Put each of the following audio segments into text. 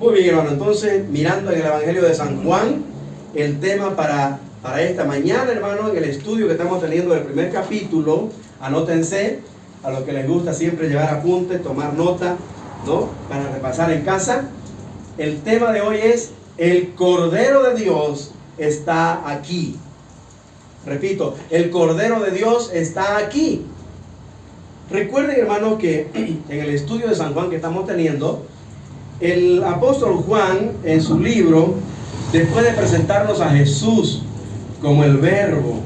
Muy bien, hermano, entonces mirando en el Evangelio de San Juan, el tema para esta mañana, hermano, en el estudio que estamos teniendo del primer capítulo, anótense, a los que les gusta siempre llevar apuntes, tomar nota, ¿no? Para repasar en casa. El tema de hoy es: el Cordero de Dios está aquí. Repito, el Cordero de Dios está aquí. Recuerden, hermano, que en el estudio de San Juan que estamos teniendo, el apóstol Juan, en su libro, después de presentarnos a Jesús como el Verbo,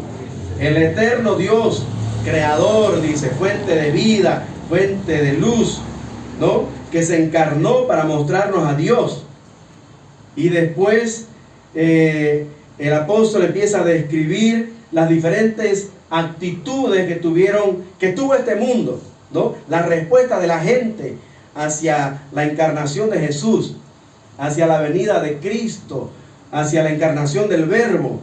el eterno Dios, creador, dice, fuente de vida, fuente de luz, ¿no? Que se encarnó para mostrarnos a Dios. Y después el apóstol empieza a describir las diferentes actitudes que tuvo este mundo, ¿no? La respuesta de la gente hacia la encarnación de Jesús, hacia la venida de Cristo, hacia la encarnación del Verbo.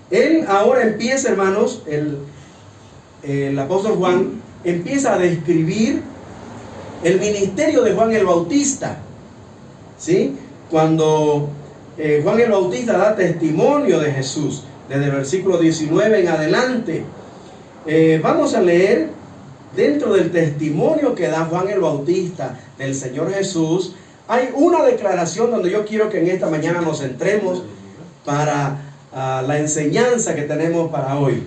Él ahora empieza, hermanos, el apóstol Juan empieza a describir el ministerio de Juan el Bautista, ¿sí? Cuando Juan el Bautista da testimonio de Jesús, desde el versículo 19 en adelante. Vamos a leer dentro del testimonio que da Juan el Bautista del Señor Jesús. Hay una declaración donde yo quiero que en esta mañana nos centremos para la enseñanza que tenemos para hoy.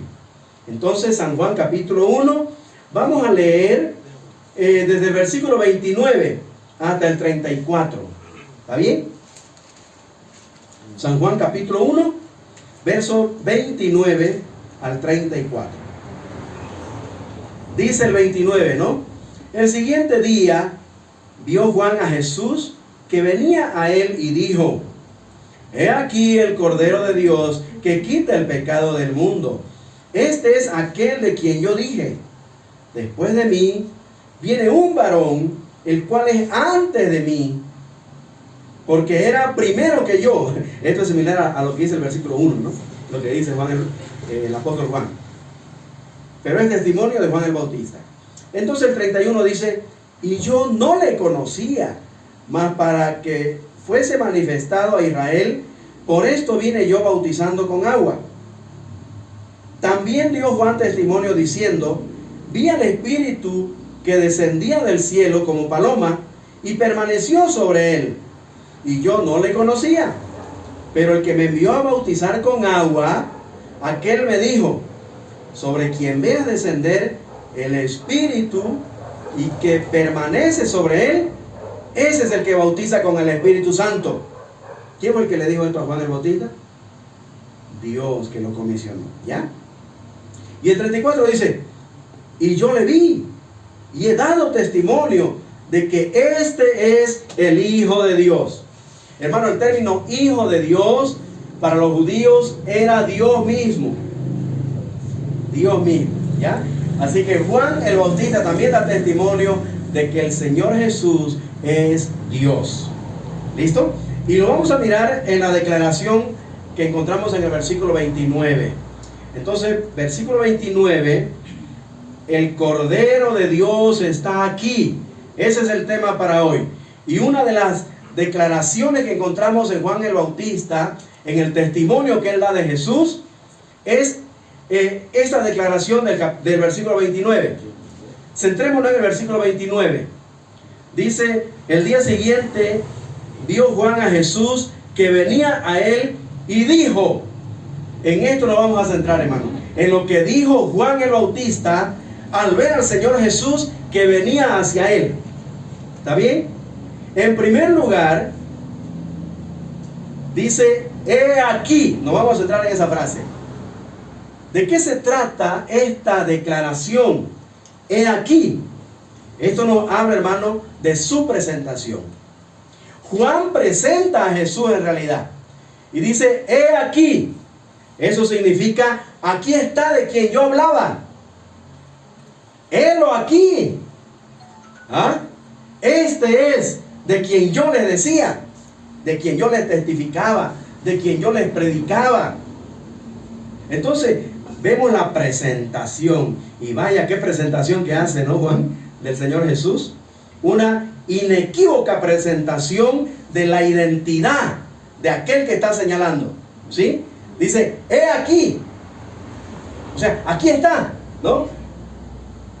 Entonces, San Juan capítulo 1, vamos a leer desde el versículo 29 hasta el 34. ¿Está bien? San Juan capítulo 1, verso 29 al 34. Dice el 29, ¿no? El siguiente día vio Juan a Jesús que venía a él y dijo: He aquí el Cordero de Dios que quita el pecado del mundo. Este es aquel de quien yo dije: después de mí viene un varón, el cual es antes de mí, porque era primero que yo. Esto es similar a lo que dice el versículo 1, ¿no? Lo que dice Juan el apóstol Juan. Pero es testimonio de Juan el Bautista. Entonces el 31 dice: y yo no le conocía, mas para que fuese manifestado a Israel, por esto vine yo bautizando con agua. También dio Juan testimonio diciendo: vi al Espíritu que descendía del cielo como paloma y permaneció sobre él. Y yo no le conocía. Pero el que me envió a bautizar con agua, aquel me dijo: sobre quien veas descender el Espíritu y que permanece sobre él, ese es el que bautiza con el Espíritu Santo. ¿Quién fue el que le dijo esto a Juan el Bautista? Dios, que lo comisionó, ¿ya? Y el 34 dice: y yo le vi y he dado testimonio de que este es el Hijo de Dios. Hermano, el término Hijo de Dios para los judíos era Dios mismo. Dios mismo, ¿ya? Así que Juan el Bautista también da testimonio de que el Señor Jesús es Dios. ¿Listo? Y lo vamos a mirar en la declaración que encontramos en el versículo 29. Entonces, versículo 29, el Cordero de Dios está aquí. Ese es el tema para hoy. Y una de las declaraciones que encontramos en Juan el Bautista, en el testimonio que él da de Jesús, es esta declaración del versículo 29. Centrémonos en el versículo 29. Dice: el día siguiente vio Juan a Jesús que venía a él y dijo. En esto nos vamos a centrar, hermano, en lo que dijo Juan el Bautista al ver al Señor Jesús que venía hacia él. ¿Está bien? En primer lugar, dice: he aquí. Nos vamos a centrar en esa frase. ¿De qué se trata esta declaración? He aquí. Esto nos habla, hermano, de su presentación. Juan presenta a Jesús en realidad. Y dice: he aquí. Eso significa: aquí está de quien yo hablaba. Helo aquí. ¿Ah? Este es de quien yo les decía, de quien yo les testificaba, de quien yo les predicaba. Entonces, vemos la presentación. Y vaya qué presentación que hace, ¿no, Juan? Del Señor Jesús. Una inequívoca presentación de la identidad de aquel que está señalando. ¿Sí? Dice, he aquí. O sea, aquí está, ¿no?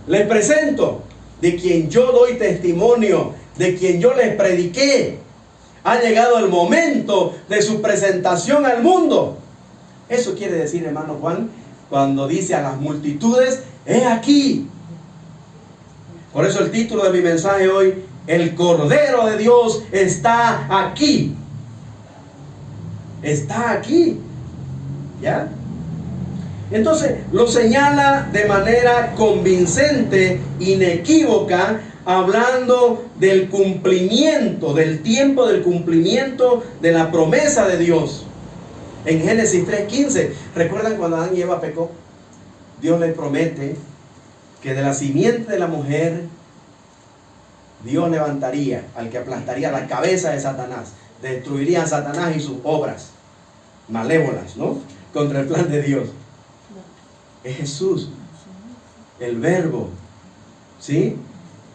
Les presento de quien yo doy testimonio, de quien yo les prediqué. Ha llegado el momento de su presentación al mundo. Eso quiere decir, hermano Juan, cuando dice a las multitudes, he aquí. Por eso el título de mi mensaje hoy, el Cordero de Dios está aquí. Está aquí. ¿Ya? Entonces lo señala de manera convincente, inequívoca, hablando del cumplimiento, del tiempo del cumplimiento de la promesa de Dios. En Génesis 3:15, ¿recuerdan cuando Adán y Eva pecó? Dios les promete que de la simiente de la mujer Dios levantaría al que aplastaría la cabeza de Satanás, destruiría a Satanás y sus obras malévolas, ¿no? Contra el plan de Dios. Es Jesús, el Verbo, ¿sí?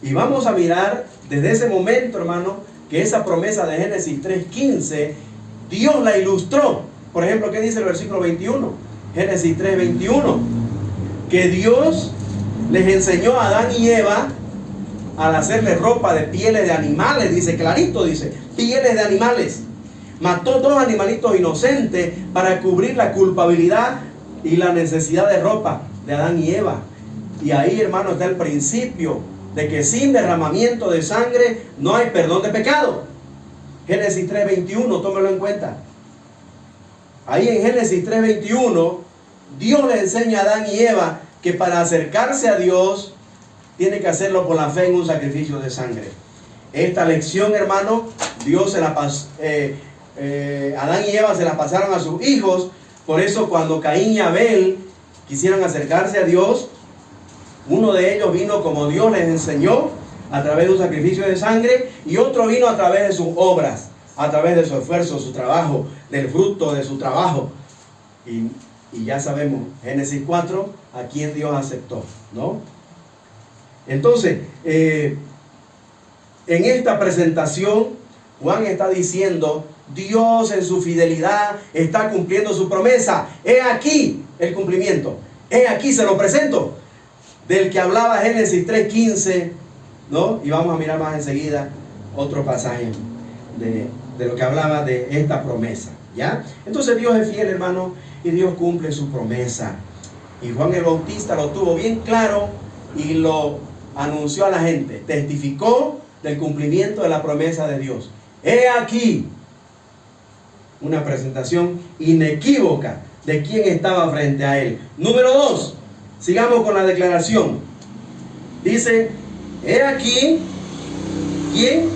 Y vamos a mirar desde ese momento, hermano, que esa promesa de Génesis 3:15, Dios la ilustró. Por ejemplo, ¿qué dice el versículo 21? Génesis 3:21, que Dios les enseñó a Adán y Eva al hacerle ropa de pieles de animales, dice clarito, dice, pieles de animales. Mató 2 animalitos inocentes para cubrir la culpabilidad y la necesidad de ropa de Adán y Eva. Y ahí, hermano, está el principio de que sin derramamiento de sangre no hay perdón de pecado. Génesis 3:21, tómelo en cuenta. Ahí en Génesis 3:21, Dios le enseña a Adán y Eva que para acercarse a Dios tiene que hacerlo por la fe en un sacrificio de sangre. Esta lección, hermano, Dios se la pasó, Adán y Eva se la pasaron a sus hijos. Por eso cuando Caín y Abel quisieron acercarse a Dios, uno de ellos vino como Dios les enseñó, a través de un sacrificio de sangre, y otro vino a través de sus obras, a través de su esfuerzo, su trabajo, del fruto de su trabajo. Y ya sabemos, Génesis 4, a quien Dios aceptó, ¿no? Entonces, en esta presentación, Juan está diciendo, Dios en su fidelidad está cumpliendo su promesa. He aquí el cumplimiento. He aquí, se lo presento. Del que hablaba Génesis 3:15, ¿no? Y vamos a mirar más enseguida otro pasaje de lo que hablaba de esta promesa, ¿ya? Entonces Dios es fiel, hermano, y Dios cumple su promesa. Y Juan el Bautista lo tuvo bien claro y lo anunció a la gente. Testificó del cumplimiento de la promesa de Dios. He aquí una presentación inequívoca de quién estaba frente a él. Número 2, sigamos con la declaración. Dice, he aquí, ¿quién?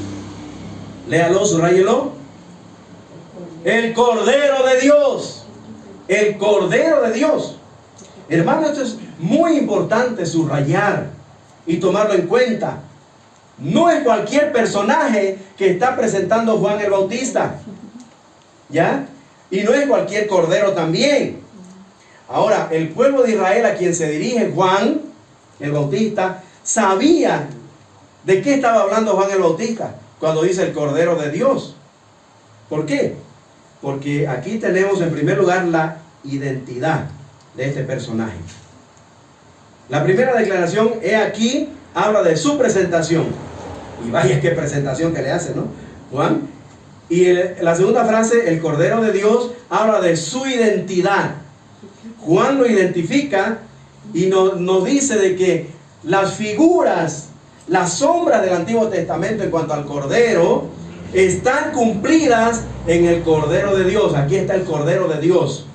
Léalo, subrayelo. El Cordero de Dios. El Cordero de Dios. Hermano, esto es muy importante subrayar y tomarlo en cuenta. No es cualquier personaje que está presentando Juan el Bautista, ¿ya? Y no es cualquier cordero también. Ahora, el pueblo de Israel a quien se dirige Juan el Bautista sabía de qué estaba hablando Juan el Bautista cuando dice el Cordero de Dios. ¿Por qué? Porque aquí tenemos en primer lugar la identidad de este personaje. La primera declaración, he aquí, habla de su presentación. Y vaya qué presentación que le hace, ¿no? Juan. Y la segunda frase, el Cordero de Dios, habla de su identidad. Juan lo identifica y nos dice de que las figuras, las sombras del Antiguo Testamento en cuanto al Cordero, están cumplidas en el Cordero de Dios. Aquí está el Cordero de Dios,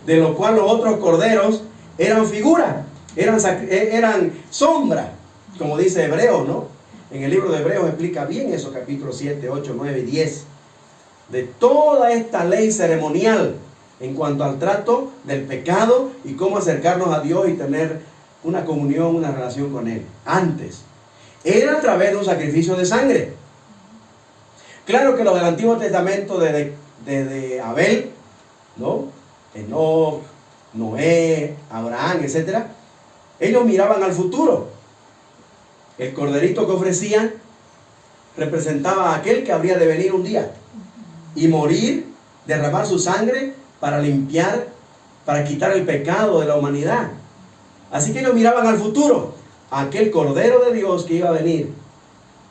de lo cual los otros corderos eran figuras, eran sombra, como dice Hebreos, ¿no? En el libro de Hebreos explica bien eso, capítulos 7, 8, 9 y 10, de toda esta ley ceremonial en cuanto al trato del pecado y cómo acercarnos a Dios y tener una comunión, una relación con Él. Antes, era a través de un sacrificio de sangre. Claro que los del Antiguo Testamento, desde Abel, ¿no? Enoc, Noé, Abraham, etc., ellos miraban al futuro. El corderito que ofrecían representaba a aquel que habría de venir un día y morir, derramar su sangre para limpiar, para quitar el pecado de la humanidad. Así que ellos miraban al futuro, aquel Cordero de Dios que iba a venir,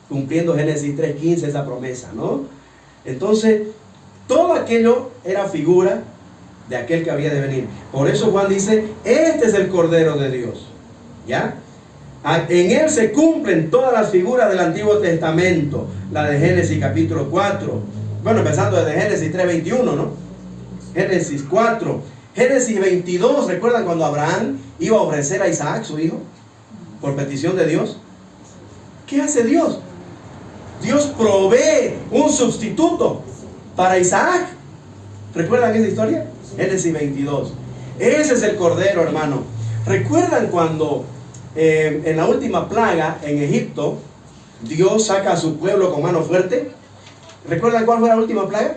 cumpliendo Génesis 3:15, esa promesa, ¿no? Entonces, todo aquello era figura de aquel que había de venir. Por eso Juan dice, este es el Cordero de Dios, ¿ya? En él se cumplen todas las figuras del Antiguo Testamento, la de Génesis capítulo 4, bueno, empezando desde Génesis 3:21, ¿no? Génesis 4, Génesis 22, ¿recuerdan cuando Abraham iba a ofrecer a Isaac, su hijo, por petición de Dios? ¿Qué hace Dios? Dios provee un sustituto para Isaac. ¿Recuerdan esa historia? Génesis 22. Ese es el Cordero, hermano. ¿Recuerdan cuando en la última plaga en Egipto, Dios saca a su pueblo con mano fuerte? ¿Recuerdan cuál fue la última plaga?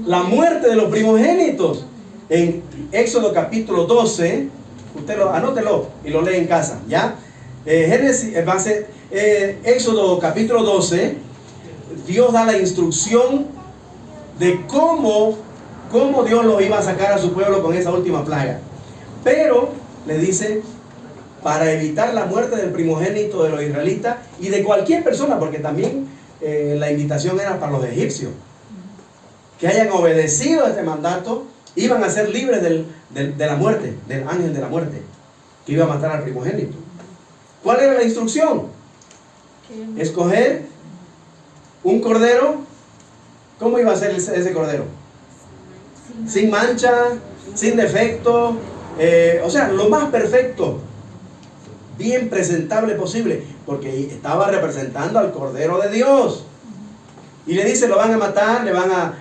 La muerte de los primogénitos. En Éxodo capítulo 12, usted anótelo y lo lee en casa, ¿ya? Éxodo capítulo 12, Dios da la instrucción de cómo Dios lo iba a sacar a su pueblo con esa última plaga. Pero le dice, para evitar la muerte del primogénito de los israelitas y de cualquier persona, porque también la invitación era para los egipcios, que hayan obedecido a este mandato, iban a ser libres de la muerte, del ángel de la muerte, que iba a matar al primogénito. ¿Cuál era la instrucción? Escoger un cordero. ¿Cómo iba a ser ese cordero? Sin mancha, sin defecto, o sea, lo más perfecto, bien presentable posible, porque estaba representando al Cordero de Dios. Y le dice, lo van a matar, le van a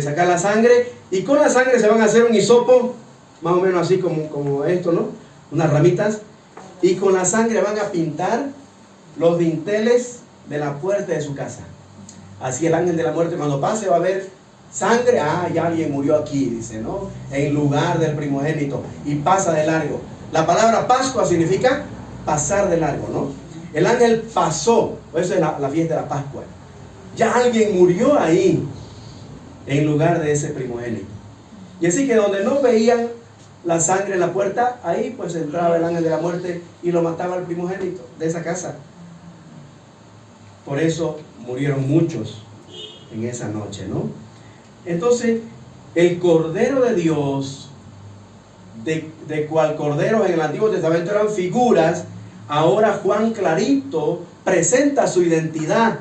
sacar la sangre, y con la sangre se van a hacer un hisopo, más o menos así como esto, ¿no? Unas ramitas, y con la sangre van a pintar los dinteles de la puerta de su casa. Así el ángel de la muerte, cuando pase, va a ver sangre. Ah, ya alguien murió aquí, dice, ¿no? En lugar del primogénito, y pasa de largo. La palabra Pascua significa pasar de largo, ¿no? El ángel pasó, eso es la fiesta de la Pascua. Ya alguien murió ahí, en lugar de ese primogénito. Y así que donde no veían la sangre en la puerta, ahí pues entraba el ángel de la muerte y lo mataba al primogénito de esa casa. Por eso murieron muchos en esa noche, ¿no? Entonces, el Cordero de Dios, de cual corderos en el Antiguo Testamento eran figuras, ahora Juan clarito presenta su identidad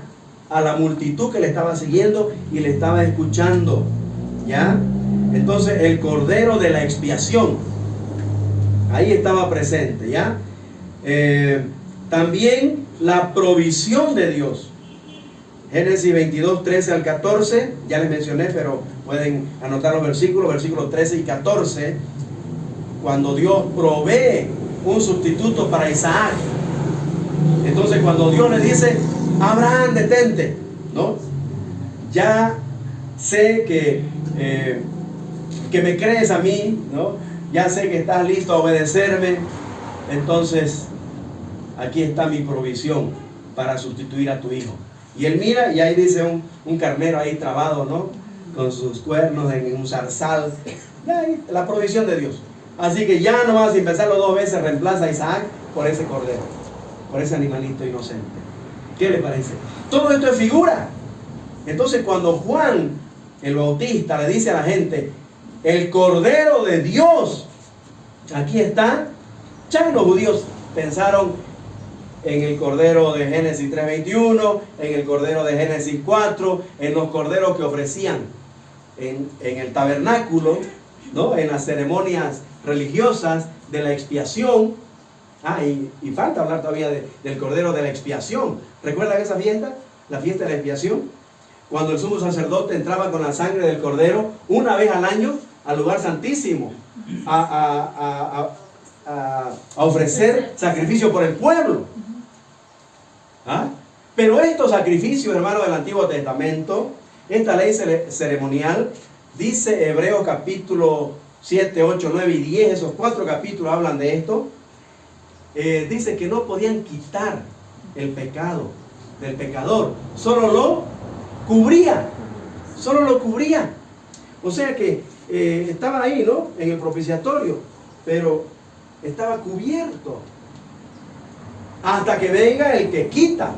a la multitud que le estaba siguiendo y le estaba escuchando, ¿ya? Entonces, el Cordero de la expiación, ahí estaba presente, ¿ya? También la provisión de Dios. Génesis 22, 13 al 14, ya les mencioné, pero pueden anotar los versículos 13 y 14, cuando Dios provee un sustituto para Isaac. Entonces, cuando Dios le dice, Abraham, detente, ¿no? Ya sé que me crees a mí, ¿no? Ya sé que estás listo a obedecerme. Entonces, aquí está mi provisión para sustituir a tu hijo. Y él mira y ahí dice un carnero ahí trabado, ¿no? Con sus cuernos en un zarzal. Y ahí, la provisión de Dios. Así que ya nomás, sin pensarlo dos veces, reemplaza a Isaac por ese cordero, por ese animalito inocente. ¿Qué le parece? Todo esto es figura. Entonces, cuando Juan el Bautista le dice a la gente, el Cordero de Dios, aquí está, ya los judíos pensaron en el Cordero de Génesis 3:21, en el Cordero de Génesis 4, en los corderos que ofrecían en el tabernáculo, ¿no? En las ceremonias religiosas de la expiación. Y falta hablar todavía del Cordero de la expiación. ¿Recuerdan esa fiesta? La fiesta de la expiación. Cuando el sumo sacerdote entraba con la sangre del cordero una vez al año al lugar santísimo a ofrecer sacrificio por el pueblo. Pero estos sacrificios, hermanos, del Antiguo Testamento, esta ley ceremonial, dice Hebreos capítulo 7, 8, 9 y 10, esos 4 capítulos hablan de esto. Dice que no podían quitar el pecado del pecador, solo lo cubría, solo lo cubría. O sea que estaba ahí, ¿no? En el propiciatorio, pero estaba cubierto. Hasta que venga el que quita,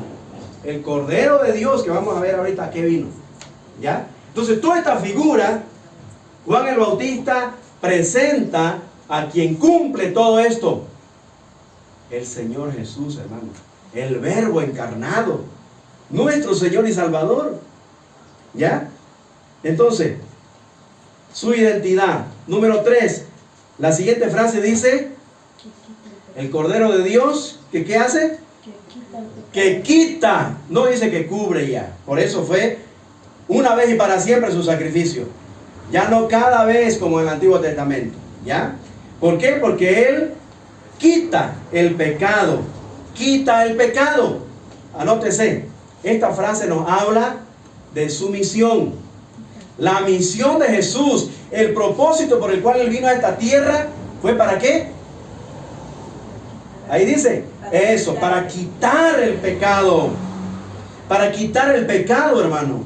el Cordero de Dios, que vamos a ver ahorita a qué vino. ¿Ya? Entonces toda esta figura, Juan el Bautista presenta a quien cumple todo esto. El Señor Jesús, hermano. El Verbo encarnado. Nuestro Señor y Salvador. ¿Ya? Entonces, su identidad. Número 3. La siguiente frase dice: el Cordero de Dios, que ¿qué hace? Que quita. No dice que cubre ya. Por eso fue una vez y para siempre su sacrificio. Ya no cada vez como en el Antiguo Testamento. ¿Ya? ¿Por qué? Porque Él quita el pecado. Quita el pecado. Anótese. Esta frase nos habla de su misión. La misión de Jesús. El propósito por el cual Él vino a esta tierra fue ¿para qué? Ahí dice eso, para quitar el pecado. Para quitar el pecado, hermano.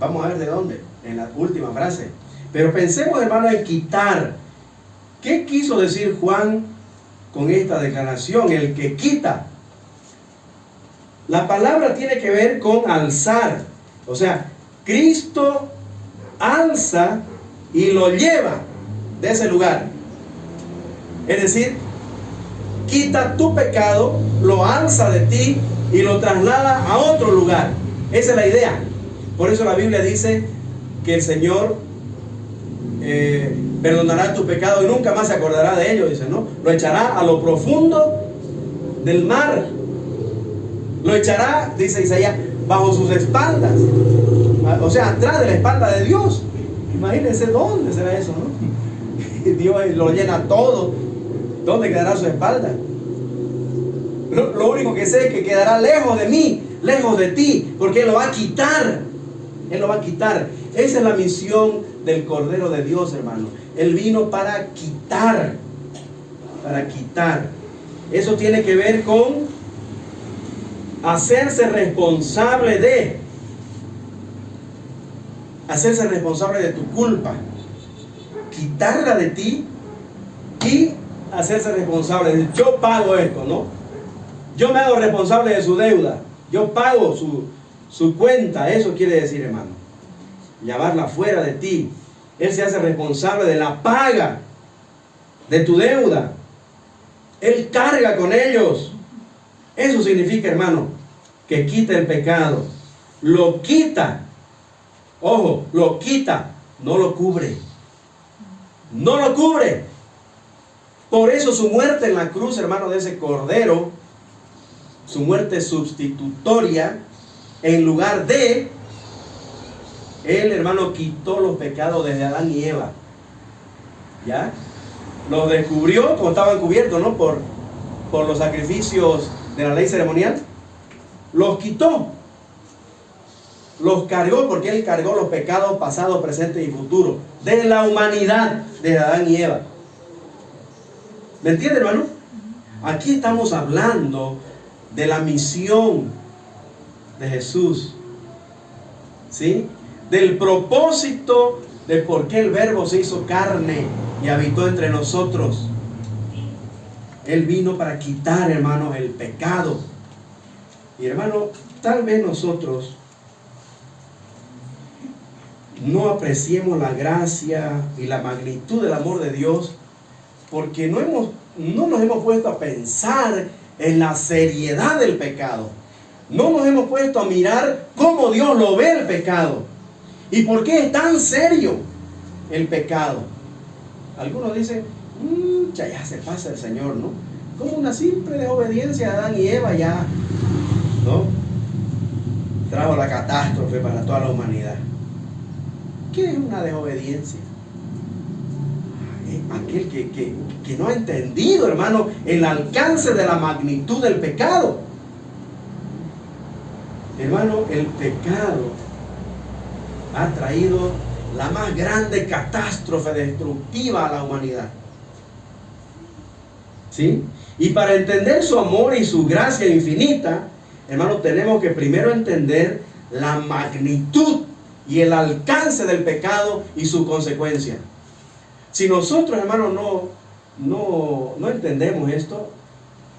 Vamos a ver de dónde, en la última frase. Pero pensemos, hermano, en quitar. ¿Qué quiso decir Juan con esta declaración? El que quita. La palabra tiene que ver con alzar. O sea, Cristo alza y lo lleva de ese lugar. Es decir, quita tu pecado, lo alza de ti y lo traslada a otro lugar. Esa es la idea. Por eso la Biblia dice que el Señor perdonará tu pecado y nunca más se acordará de ello. Dice, ¿no? Lo echará a lo profundo del mar. Lo echará, dice Isaías, bajo sus espaldas. O sea, atrás de la espalda de Dios. Imagínense dónde será eso, ¿no? Dios lo llena todo. ¿Dónde quedará su espalda? Lo único que sé es que quedará lejos de mí, lejos de ti, porque Él lo va a quitar. Él lo va a quitar. Esa es la misión del Cordero de Dios, hermano. Él vino para quitar. Para quitar. Eso tiene que ver con hacerse responsable de. Hacerse responsable de tu culpa. Quitarla de ti y hacerse responsable. Yo pago esto, ¿no? Yo me hago responsable de su deuda. Yo pago su cuenta. Eso quiere decir, hermano. Llevarla fuera de ti. Él se hace responsable de la paga de tu deuda. Él carga con ellos. Eso significa, hermano, que quita el pecado. Lo quita. Ojo, lo quita. No lo cubre. No lo cubre. Por eso su muerte en la cruz, hermano, de ese cordero, su muerte sustitutoria, en lugar de, Él, hermano, quitó los pecados desde Adán y Eva. ¿Ya? Los descubrió como estaban cubiertos, ¿no? Por los sacrificios de la ley ceremonial. Los quitó. Los cargó porque Él cargó los pecados pasados, presentes y futuros de la humanidad, de Adán y Eva. ¿Me entiende, hermano? Aquí estamos hablando de la misión de Jesús. ¿Sí? Del propósito de por qué el Verbo se hizo carne y habitó entre nosotros. Él vino para quitar, hermano, el pecado. Y, hermano, tal vez nosotros no apreciemos la gracia y la magnitud del amor de Dios porque no nos hemos puesto a pensar en la seriedad del pecado. No nos hemos puesto a mirar cómo Dios lo ve el pecado. ¿Y por qué es tan serio el pecado? Algunos dicen, ya se pasa el Señor, ¿no? Como una simple desobediencia de Adán y Eva ya, ¿no? Trajo la catástrofe para toda la humanidad. ¿Qué es una desobediencia? Aquel que no ha entendido, hermano, el alcance de la magnitud del pecado. Hermano, el pecado ha traído la más grande catástrofe destructiva a la humanidad. ¿Sí? Y para entender su amor y su gracia infinita, hermano, tenemos que primero entender la magnitud y el alcance del pecado y su consecuencia. Si nosotros, hermano, no entendemos esto,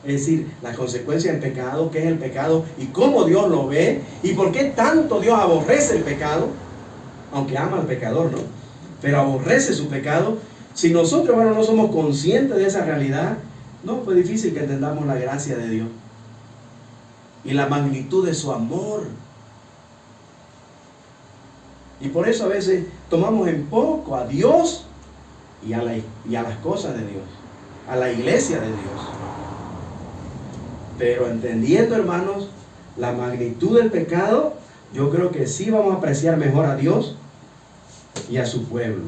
es decir, la consecuencia del pecado, qué es el pecado y cómo Dios lo ve y por qué tanto Dios aborrece el pecado, aunque ama al pecador, ¿no? Pero aborrece su pecado. Si nosotros, hermano, no somos conscientes de esa realidad, no, pues difícil que entendamos la gracia de Dios y la magnitud de su amor. Y por eso a veces tomamos en poco a Dios y a las cosas de Dios, a la iglesia de Dios. Pero entendiendo, hermanos, la magnitud del pecado, yo creo que sí vamos a apreciar mejor a Dios y a su pueblo.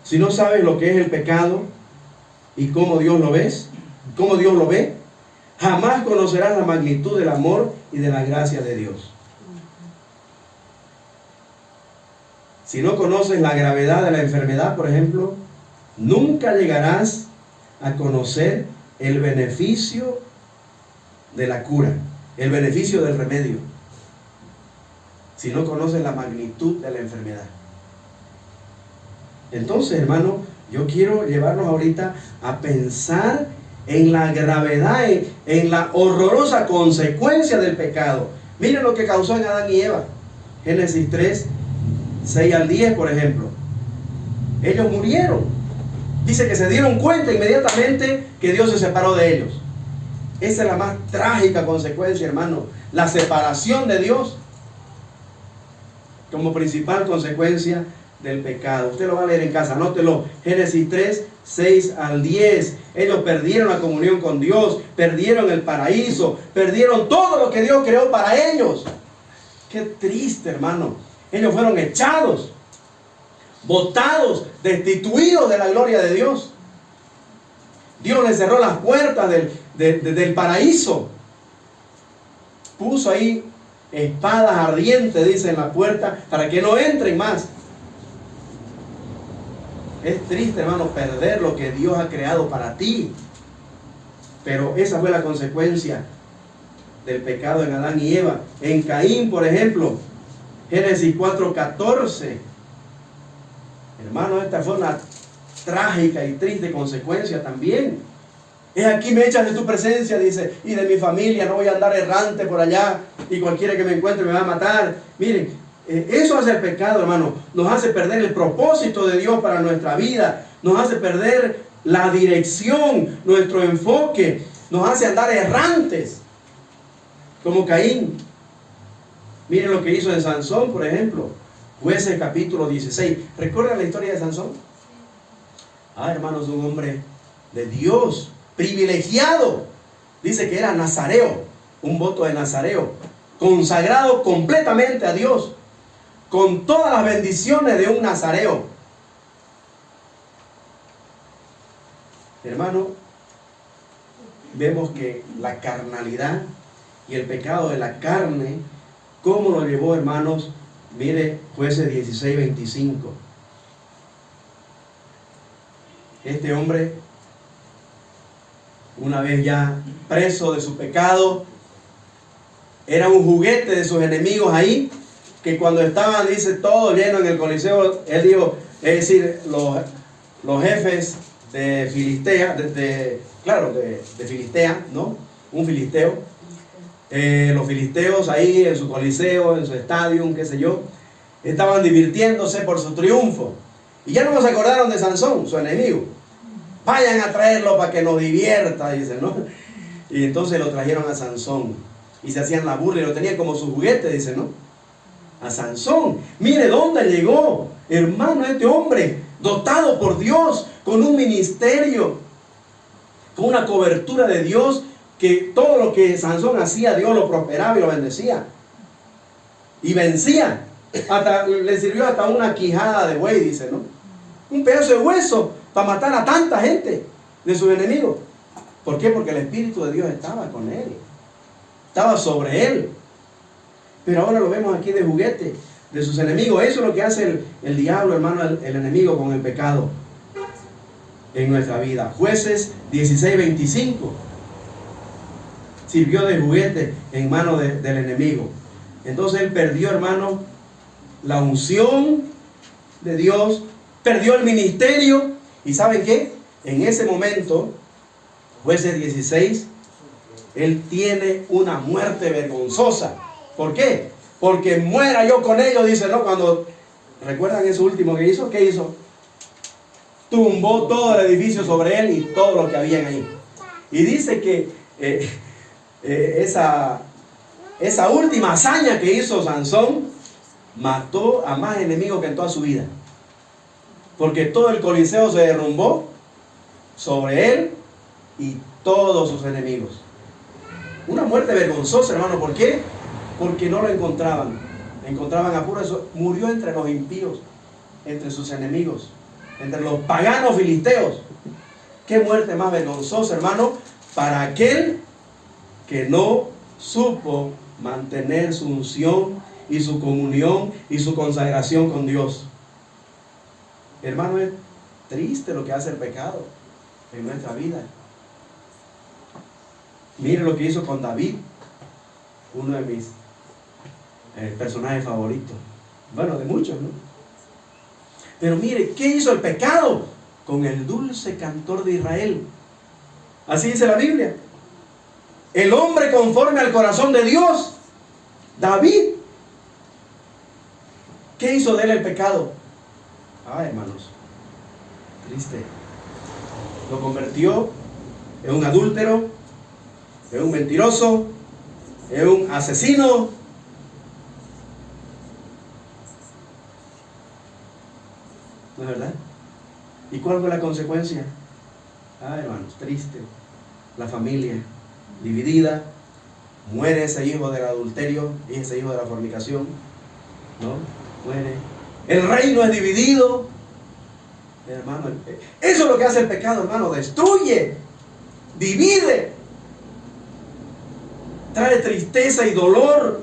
Si no sabes lo que es el pecado y cómo Dios lo ve, jamás conocerás la magnitud del amor y de la gracia de Dios. Si no conoces la gravedad de la enfermedad, por ejemplo, nunca llegarás a conocer el beneficio de la cura, el beneficio del remedio. Si no conoces la magnitud de la enfermedad. Entonces, hermano, yo quiero llevarnos ahorita a pensar en la gravedad, en la horrorosa consecuencia del pecado. Miren lo que causó en Adán y Eva. Génesis 3, 6 al 10, por ejemplo. Ellos murieron. Dice que se dieron cuenta inmediatamente que Dios se separó de ellos. Esa es la más trágica consecuencia, hermano. La separación de Dios como principal consecuencia del pecado. Usted lo va a leer en casa, anótelo. Génesis 3, 6 al 10. Ellos perdieron la comunión con Dios, perdieron el paraíso, perdieron todo lo que Dios creó para ellos. Qué triste, hermano. Ellos fueron echados, botados, destituidos de la gloria de Dios. Dios les cerró las puertas del paraíso. Puso ahí espadas ardientes, dice, en la puerta para que no entren más. Es triste, hermano, perder lo que Dios ha creado para ti. Pero esa fue la consecuencia del pecado en Adán y Eva. En Caín, por ejemplo, Génesis 4:14. Hermano, esta fue una trágica y triste consecuencia también. Es aquí me echas de tu presencia, dice, y de mi familia, no voy a andar errante por allá y cualquiera que me encuentre me va a matar. Miren, eso hace el pecado, hermano. Nos hace perder el propósito de Dios para nuestra vida. Nos hace perder la dirección, nuestro enfoque. Nos hace andar errantes, como Caín. Miren lo que hizo en Sansón, por ejemplo. Jueces capítulo 16. ¿Recuerdan la historia de Sansón? Hermanos, un hombre de Dios, privilegiado. Dice que era nazareo, un voto de nazareo, consagrado completamente a Dios, con todas las bendiciones de un nazareo. Hermano, vemos que la carnalidad y el pecado de la carne, ¿cómo lo llevó, hermanos? Mire, Jueces 16:25. Este hombre, una vez ya preso de su pecado, era un juguete de sus enemigos ahí, que cuando estaban, dice, todo lleno en el Coliseo, él dijo, es decir, los jefes de Filistea, de Filistea, ¿no? Un filisteo. Los filisteos ahí en su coliseo, en su estadio, qué sé yo, estaban divirtiéndose por su triunfo. Y ya no nos acordaron de Sansón, su enemigo. Vayan a traerlo para que nos divierta, dicen, ¿no? Y entonces lo trajeron a Sansón. Y se hacían la burla y lo tenían como su juguete, dicen, ¿no? A Sansón. Mire dónde llegó, hermano, este hombre, dotado por Dios, con un ministerio, con una cobertura de Dios, que todo lo que Sansón hacía, Dios lo prosperaba y lo bendecía. Y vencía. Le sirvió hasta una quijada de buey, dice, ¿no? Un pedazo de hueso para matar a tanta gente de sus enemigos. ¿Por qué? Porque el Espíritu de Dios estaba con él. Estaba sobre él. Pero ahora lo vemos aquí de juguete. de sus enemigos. Eso es lo que hace el diablo, hermano, el enemigo con el pecado en nuestra vida. Jueces 16:25. Sirvió de juguete en manos del enemigo. Entonces él perdió, hermano, la unción de Dios, perdió el ministerio. ¿Y saben qué? En ese momento, Jueces 16, él tiene una muerte vergonzosa. ¿Por qué? Porque muera yo con ellos, dice, ¿no? Cuando, ¿recuerdan eso último que hizo? ¿Qué hizo? Tumbó todo el edificio sobre él y todo lo que había ahí. Y dice que esa última hazaña que hizo Sansón mató a más enemigos que en toda su vida. Porque todo el coliseo se derrumbó sobre él y todos sus enemigos. Una muerte vergonzosa, hermano. ¿Por qué? Porque no lo encontraban. Encontraban a puro eso. Murió entre los impíos, entre sus enemigos, entre los paganos filisteos. Qué muerte más vergonzosa, hermano, para aquel que no supo mantener su unción y su comunión y su consagración con Dios. Hermano, es triste lo que hace el pecado en nuestra vida. Mire lo que hizo con David, uno de mis personajes favoritos. Bueno, de muchos, ¿no? Pero mire, ¿qué hizo el pecado con el dulce cantor de Israel? Así dice la Biblia. El hombre conforme al corazón de Dios, David. ¿Qué hizo de él el pecado? Hermanos, triste. Lo convirtió en un adúltero, en un mentiroso, en un asesino. ¿No es verdad? ¿Y cuál fue la consecuencia? Hermanos, triste. La familia dividida. Muere ese hijo del adulterio y ese hijo de la fornicación. ¿No? Muere. El reino es dividido. Hermano, eso es lo que hace el pecado, hermano. Destruye, divide, trae tristeza y dolor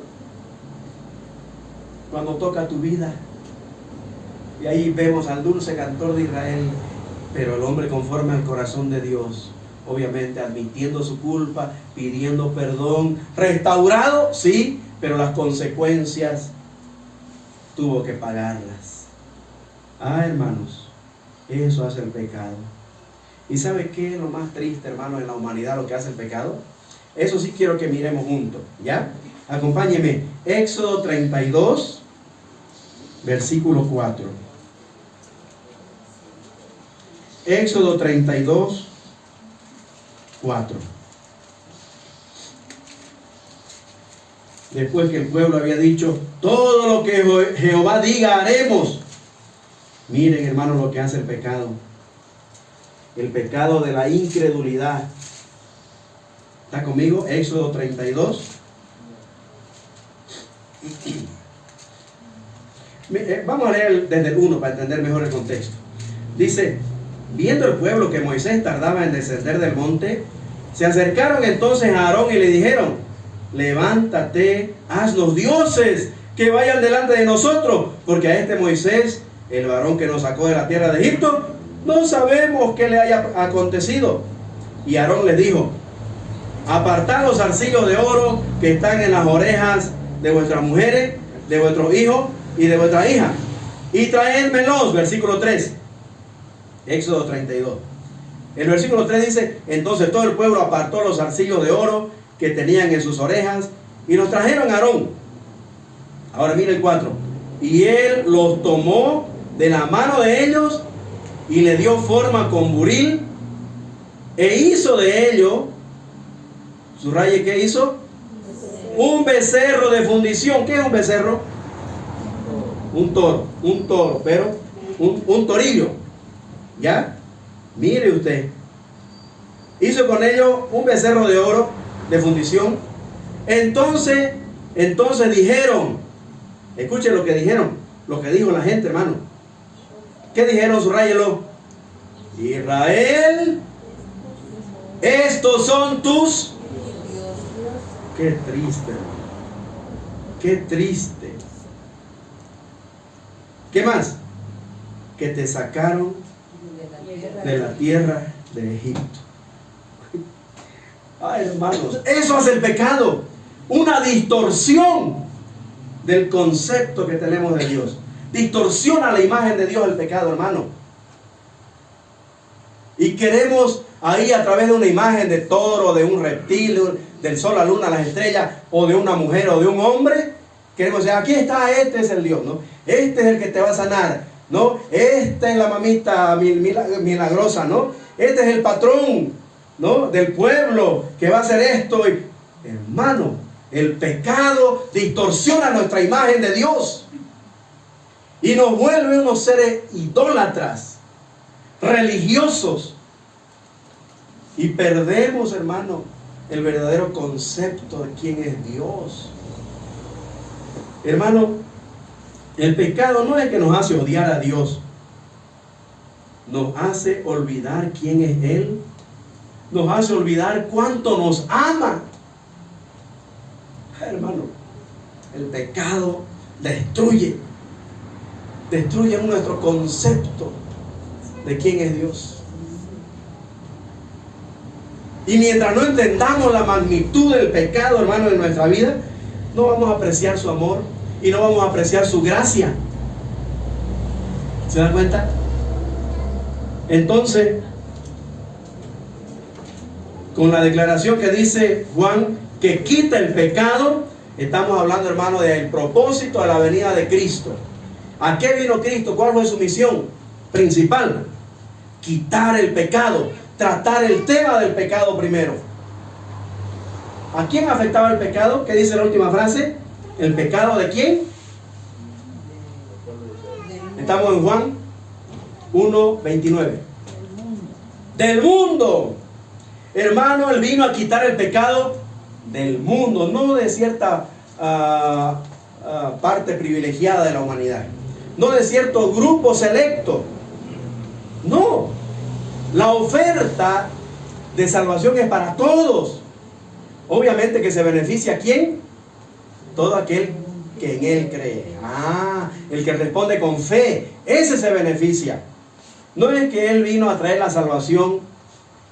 cuando toca tu vida. Y ahí vemos al dulce cantor de Israel, pero el hombre conforme al corazón de Dios, obviamente admitiendo su culpa, pidiendo perdón, restaurado, sí, pero las consecuencias tuvo que pagarlas. Hermanos, eso hace el pecado. ¿Y sabe qué es lo más triste, hermano, en la humanidad, lo que hace el pecado? Eso sí quiero que miremos juntos, ¿ya? Acompáñeme. Éxodo 32, versículo 4. Éxodo 32, 4. Después que el pueblo había dicho, todo lo que Jehová diga haremos. Miren, hermanos, lo que hace el pecado. El pecado de la incredulidad. ¿Está conmigo? Éxodo 32. Vamos a leer desde el 1 para entender mejor el contexto. Dice, viendo el pueblo que Moisés tardaba en descender del monte, se acercaron entonces a Aarón y le dijeron, levántate, haznos dioses que vayan delante de nosotros, porque a este Moisés, el varón que nos sacó de la tierra de Egipto, no sabemos qué le haya acontecido. Y Aarón les dijo, apartad los zarcillos de oro que están en las orejas de vuestras mujeres, de vuestros hijos y de vuestra hija, y traédmelos. Versículo 3, Éxodo 32. El versículo 3 dice, entonces todo el pueblo apartó los zarcillos de oro que tenían en sus orejas y los trajeron a Aarón. Ahora mira el 4. Y él los tomó de la mano de ellos y le dio forma con buril e hizo de ello, subraye, ¿qué hizo? Un becerro de fundición. ¿Qué es un becerro? Un toro, pero un torillo. ¿Ya? Mire usted. Hizo con ello un becerro de oro de fundición. Entonces dijeron, escuchen lo que dijeron, lo que dijo la gente, hermano. ¿Qué dijeron? Subrayelo. Israel, estos son tus. Qué triste, hermano. Qué triste. ¿Qué más? Que te sacaron de la tierra de Egipto. Ay, hermanos, eso hace el pecado. Una distorsión del concepto que tenemos de Dios. Distorsiona la imagen de Dios el pecado, hermano. Y queremos ahí, a través de una imagen de toro, de un reptil, del sol, la luna, las estrellas, o de una mujer o de un hombre, queremos decir, aquí está, este es el Dios, ¿no? Este es el que te va a sanar, ¿no? Esta es la mamita milagrosa, ¿no? Este es el patrón, ¿no? Del pueblo que va a hacer esto. Y, hermano, el pecado distorsiona nuestra imagen de Dios y nos vuelve unos seres idólatras, religiosos, y perdemos, hermano, el verdadero concepto de quién es Dios. Hermano, el pecado no es que nos hace odiar a Dios, nos hace olvidar quién es Él, nos hace olvidar cuánto nos ama. Hermano, el pecado destruye nuestro concepto de quién es Dios. Y mientras no entendamos la magnitud del pecado, hermano, en nuestra vida, no vamos a apreciar su amor y no vamos a apreciar su gracia. ¿Se dan cuenta? Entonces, con la declaración que dice Juan, que quita el pecado, estamos hablando, hermano, del propósito de la venida de Cristo. ¿A qué vino Cristo? ¿Cuál fue su misión principal? Quitar el pecado, tratar el tema del pecado primero. ¿A quién afectaba el pecado? ¿Qué dice la última frase? ¿El pecado de quién? Estamos en Juan 1:29. Del mundo. Hermano, Él vino a quitar el pecado del mundo, no de cierta parte privilegiada de la humanidad, no de cierto grupo selecto. No, la oferta de salvación es para todos. Obviamente que se beneficia ¿a quién? Todo aquel que en Él cree. El que responde con fe, ese se beneficia. No es que Él vino a traer la salvación,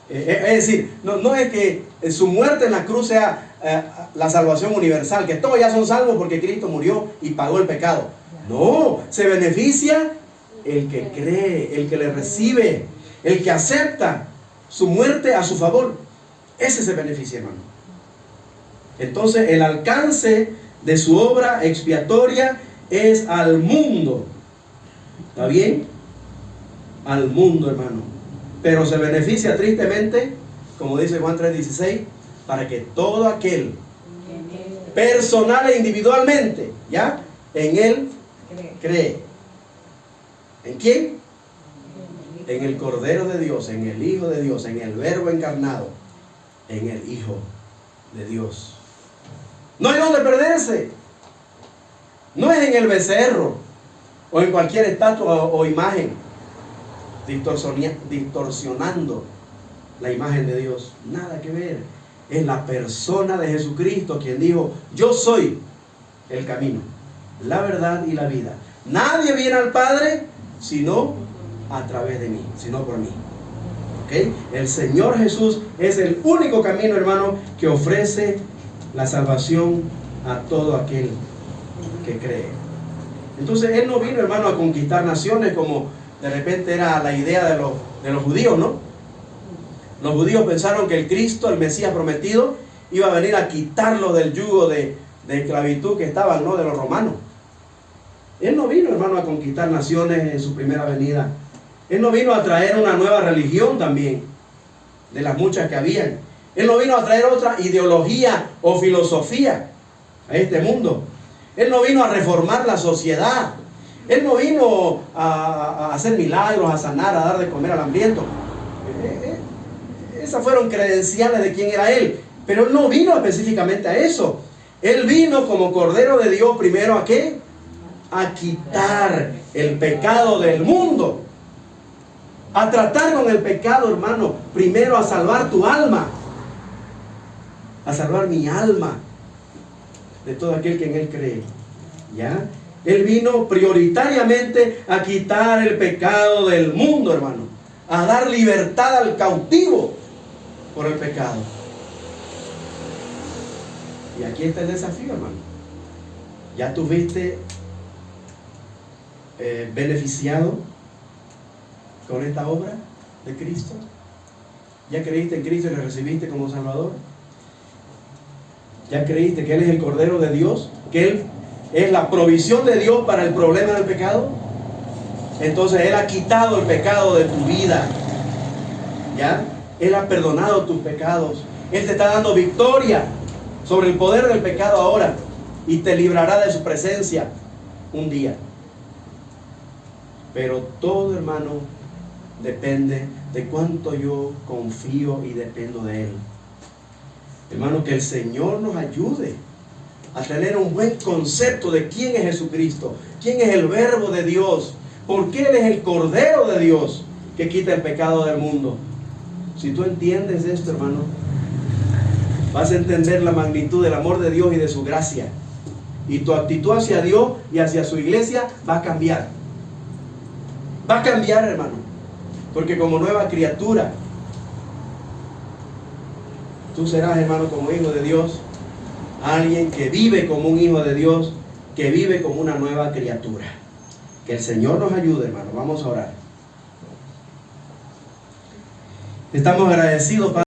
es decir, no es que su muerte en la cruz sea la salvación universal, que todos ya son salvos porque Cristo murió y pagó el pecado. No, se beneficia el que cree, el que le recibe, el que acepta su muerte a su favor. Ese se beneficia, hermano. Entonces, el alcance de su obra expiatoria es al mundo. ¿Está bien? Al mundo, hermano. Pero se beneficia tristemente, como dice Juan 3:16, para que todo aquel, personal e individualmente, ¿ya? En Él cree. ¿En quién? En el Cordero de Dios, en el Hijo de Dios, en el Verbo encarnado, en el Hijo de Dios. No hay donde perderse. No es en el becerro o en cualquier estatua o imagen distorsionando la imagen de Dios. Nada que ver. Es la persona de Jesucristo quien dijo: yo soy el camino, la verdad y la vida. Nadie viene al Padre sino a través de mí, sino por mí. ¿Okay? El Señor Jesús es el único camino, hermano, que ofrece la salvación a todo aquel que cree. Entonces Él no vino, hermano, a conquistar naciones como de repente era la idea de los judíos, ¿no? Los judíos pensaron que el Cristo, el Mesías prometido, iba a venir a quitarlo del yugo de esclavitud que estaban, ¿no?, de los romanos. Él no vino, hermano, a conquistar naciones en su primera venida. Él no vino a traer una nueva religión también, de las muchas que habían. Él no vino a traer otra ideología o filosofía a este mundo. Él no vino a reformar la sociedad. Él no vino a hacer milagros, a sanar, a dar de comer al hambriento. Esas fueron credenciales de quién era Él. Pero Él no vino específicamente a eso. Él vino como Cordero de Dios primero ¿a qué? A quitar el pecado del mundo. A tratar con el pecado, hermano. Primero a salvar tu alma. A salvar mi alma de todo aquel que en Él cree. ¿Ya? Él vino prioritariamente a quitar el pecado del mundo, hermano. A dar libertad al cautivo por el pecado. Y aquí está el desafío, hermano. ¿Ya tuviste beneficiado con esta obra de Cristo? ¿Ya creíste en Cristo y le recibiste como Salvador? ¿Ya creíste que Él es el Cordero de Dios? ¿Que Él es la provisión de Dios para el problema del pecado? Entonces Él ha quitado el pecado de tu vida. ¿Ya? Él ha perdonado tus pecados. Él te está dando victoria sobre el poder del pecado ahora. Y te librará de su presencia un día. Pero todo, hermano, depende de cuánto yo confío y dependo de Él. Hermano, que el Señor nos ayude a tener un buen concepto de quién es Jesucristo, quién es el Verbo de Dios, por qué Él es el Cordero de Dios que quita el pecado del mundo. Si tú entiendes esto, hermano, vas a entender la magnitud del amor de Dios y de su gracia. Y tu actitud hacia Dios y hacia su iglesia va a cambiar. Va a cambiar, hermano. Porque como nueva criatura, tú serás, hermano, como hijo de Dios, alguien que vive como un hijo de Dios, que vive como una nueva criatura. Que el Señor nos ayude, hermano. Vamos a orar. Estamos agradecidos, Padre.